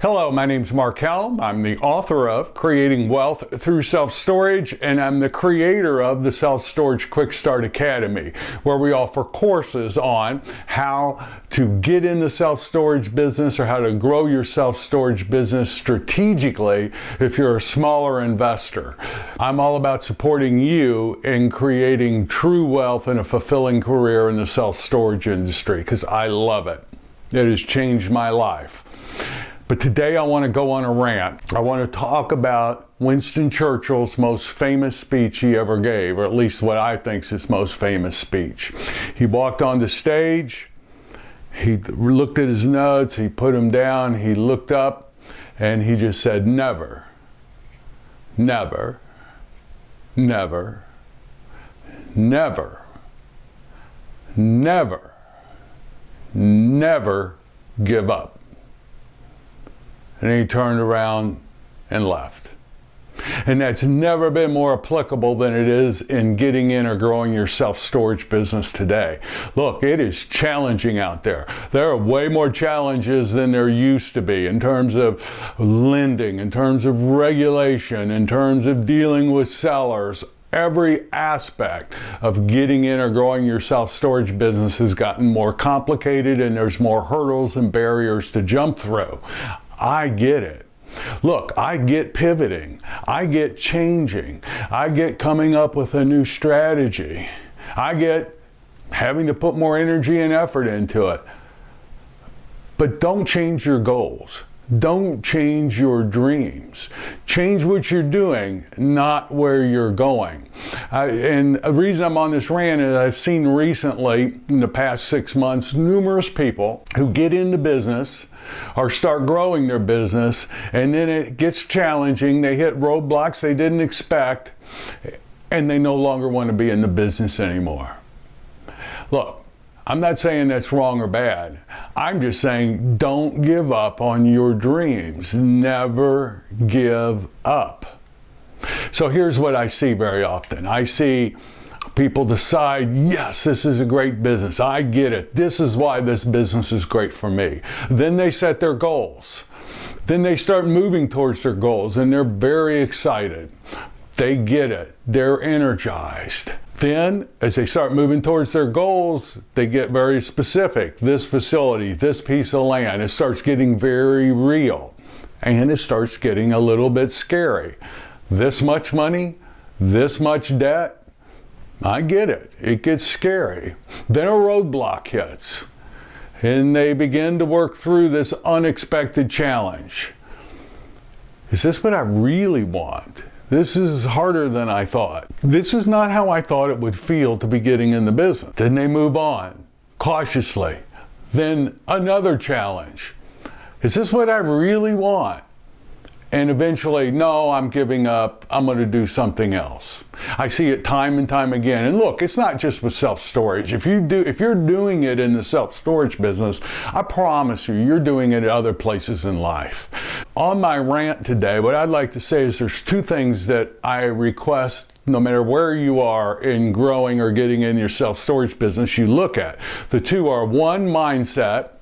Hello, my name's Mark Helm. I'm the author of Creating Wealth Through Self-Storage, and I'm the creator of the Self-Storage Quick Start Academy, where we offer courses on how to get in the self-storage business or how to grow your self-storage business strategically if you're a smaller investor. I'm all about supporting you in creating true wealth and a fulfilling career in the self-storage industry because I love it. It has changed my life. But today I want to go on a rant. I want to talk about Winston Churchill's most famous speech he ever gave, or at least what I think is his most famous speech. He walked on the stage, he looked at his notes, he put them down, he looked up, and he just said, never, never, never, never, never, never give up. And he turned around and left. And that's never been more applicable than it is in getting in or growing your self-storage business today. Look, it is challenging out there. There are way more challenges than there used to be in terms of lending, in terms of regulation, in terms of dealing with sellers. Every aspect of getting in or growing your self-storage business has gotten more complicated, and there's more hurdles and barriers to jump through. I get it. Look, I get pivoting. I get changing. I get coming up with a new strategy. I get having to put more energy and effort into it. But don't change your goals. Don't change your dreams. Change what you're doing, not where you're going. And the reason I'm on this rant is I've seen recently, in the past 6 months, numerous people who get into business or start growing their business, and then it gets challenging. They hit roadblocks they didn't expect, and they no longer want to be in the business anymore. Look, I'm not saying that's wrong or bad. I'm just saying don't give up on your dreams. Never give up. So here's what I see very often. I see people decide, yes, this is a great business. I get it. This is why this business is great for me. Then they set their goals. Then they start moving towards their goals, and they're very excited. They get it. They're energized. Then, as they start moving towards their goals, they get very specific. This facility, this piece of land, it starts getting very real. And it starts getting a little bit scary. This much money, this much debt, I get it. It gets scary. Then a roadblock hits, and they begin to work through this unexpected challenge. Is this what I really want? This is harder than I thought. This is not how I thought it would feel to be getting in the business. Then they move on, cautiously. Then another challenge. Is this what I really want? And eventually, no, I'm giving up. I'm going to do something else. I see it time and time again. And look, it's not just with self-storage. If you're doing it in the self-storage business, I promise you, you're doing it at other places in life. On my rant today, what I'd like to say is there's two things that I request, no matter where you are in growing or getting in your self-storage business, you look at. The two are, one, mindset,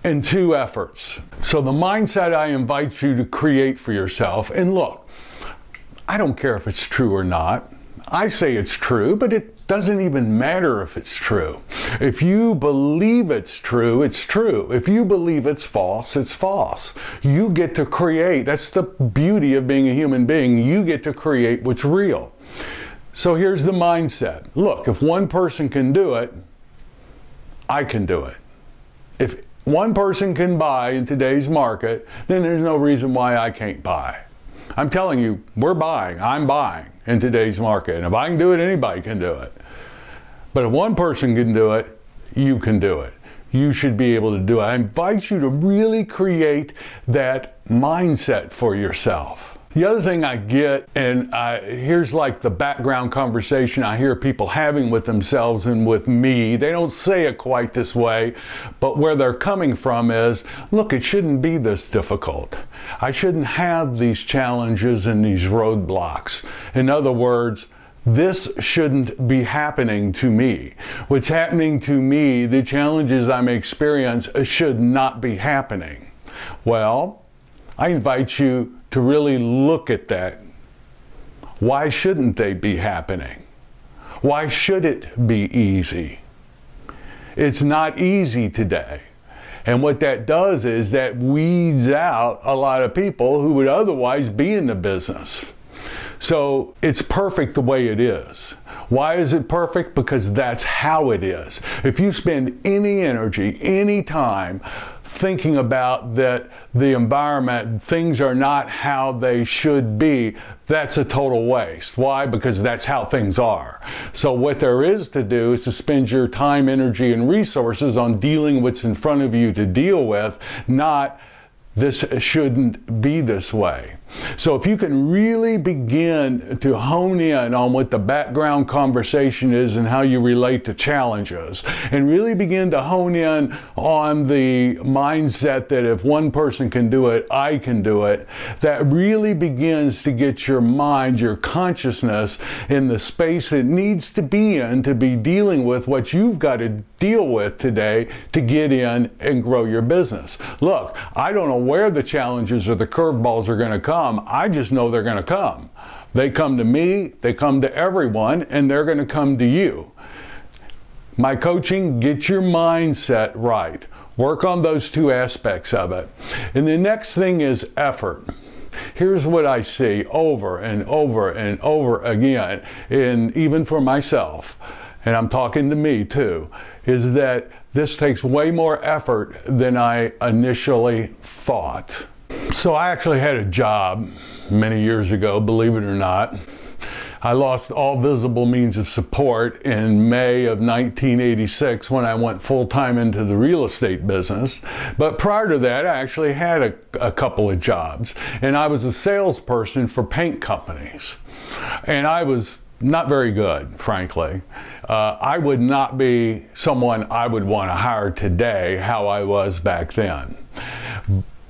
and two, efforts. So the mindset I invite you to create for yourself, and look, I don't care if it's true or not. I say it's true, but it doesn't even matter if it's true. If you believe it's true, it's true. If you believe it's false, it's false. You get to create. That's the beauty of being a human being. You get to create what's real. So here's the mindset. Look, if one person can do it, I can do it. If one person can buy in today's market, then there's no reason why I can't buy. I'm telling you, we're buying. I'm buying in today's market. And if I can do it, anybody can do it. But if one person can do it, you can do it. You should be able to do it. I invite you to really create that mindset for yourself. The other thing I get, and here's like the background conversation I hear people having with themselves and with me. They don't say it quite this way, but where they're coming from is, look, it shouldn't be this difficult. I shouldn't have these challenges and these roadblocks. In other words, this shouldn't be happening to me. What's happening to me, the challenges I'm experiencing, should not be happening. Well, I invite you to really look at that. Why shouldn't they be happening? Why should it be easy? It's not easy today. And what that does is that weeds out a lot of people who would otherwise be in the business. So it's perfect the way it is. Why is it perfect? Because that's how it is. If you spend any energy, any time thinking about that the environment, things are not how they should be, that's a total waste. Why? Because that's how things are. So what there is to do is to spend your time, energy, and resources on dealing what's in front of you to deal with, not this shouldn't be this way. So if you can really begin to hone in on what the background conversation is and how you relate to challenges, and really begin to hone in on the mindset that if one person can do it, I can do it, that really begins to get your mind, your consciousness in the space it needs to be in to be dealing with what you've got to deal with today to get in and grow your business. Look, I don't know where the challenges or the curveballs are going to come. I just know they're going to come. They come to me, they come to everyone, and they're going to come to you. My coaching, get your mindset right. Work on those two aspects of it. And the next thing is effort. Here's what I see over and over and over again, and even for myself, and I'm talking to me too, is that this takes way more effort than I initially thought. So I actually had a job many years ago, believe it or not. I lost all visible means of support in May of 1986 when I went full-time into the real estate business. But prior to that, I actually had a couple of jobs. And I was a salesperson for paint companies. And I was not very good, frankly. I would not be someone I would want to hire today how I was back then.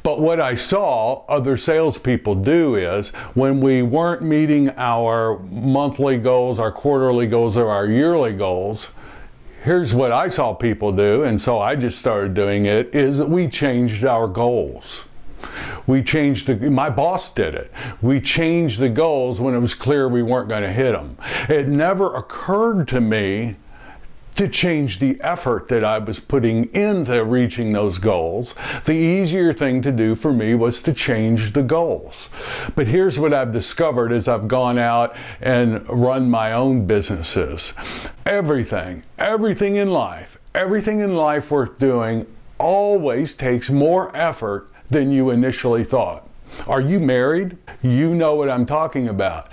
But what I saw other salespeople do is when we weren't meeting our monthly goals, our quarterly goals, or our yearly goals, here's what I saw people do, and so I just started doing it, is that we changed our goals. We changed my boss did it. We changed the goals when it was clear we weren't going to hit them. It never occurred to me to change the effort that I was putting into reaching those goals. The easier thing to do for me was to change the goals. But here's what I've discovered as I've gone out and run my own businesses. Everything in life worth doing always takes more effort than you initially thought. Are you married? You know what I'm talking about.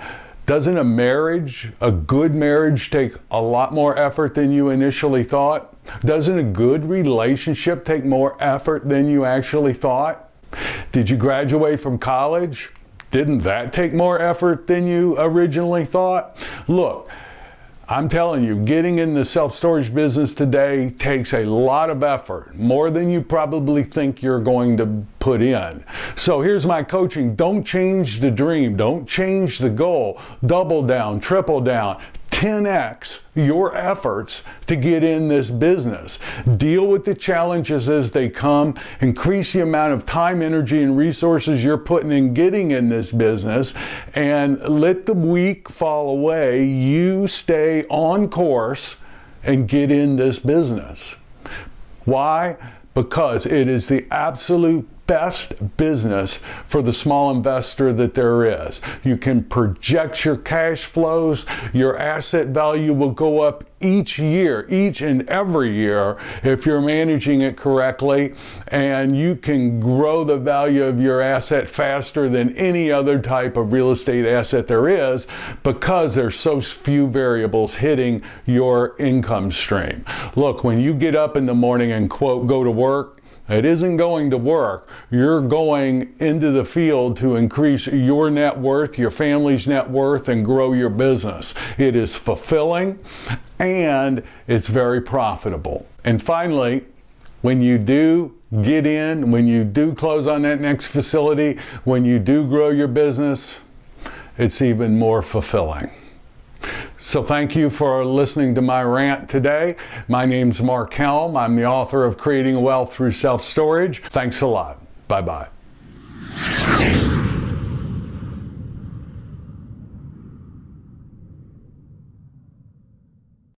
Doesn't a good marriage take a lot more effort than you initially thought? Doesn't a good relationship take more effort than you actually thought? Did you graduate from college? Didn't that take more effort than you originally thought? Look, I'm telling you, getting in the self-storage business today takes a lot of effort, more than you probably think you're going to put in. So here's my coaching. Don't change the dream. Don't change the goal. Double down, triple down, 10x your efforts to get in this business. Deal with the challenges as they come. Increase the amount of time, energy, and resources you're putting in getting in this business, and let the weak fall away. You stay on course and get in this business. Why? Because it is the absolute best business for the small investor that there is. You can project your cash flows. Your asset value will go up each year, each and every year, if you're managing it correctly, and you can grow the value of your asset faster than any other type of real estate asset there is, because there's so few variables hitting your income stream. Look, when you get up in the morning and quote, go to work, it isn't going to work. You're going into the field to increase your net worth, your family's net worth, and grow your business. It is fulfilling and it's very profitable. And finally, when you do get in, when you do close on that next facility, when you do grow your business, it's even more fulfilling. So thank you for listening to my rant today. My name's Mark Helm. I'm the author of Creating Wealth Through Self-Storage. Thanks a lot. Bye-bye.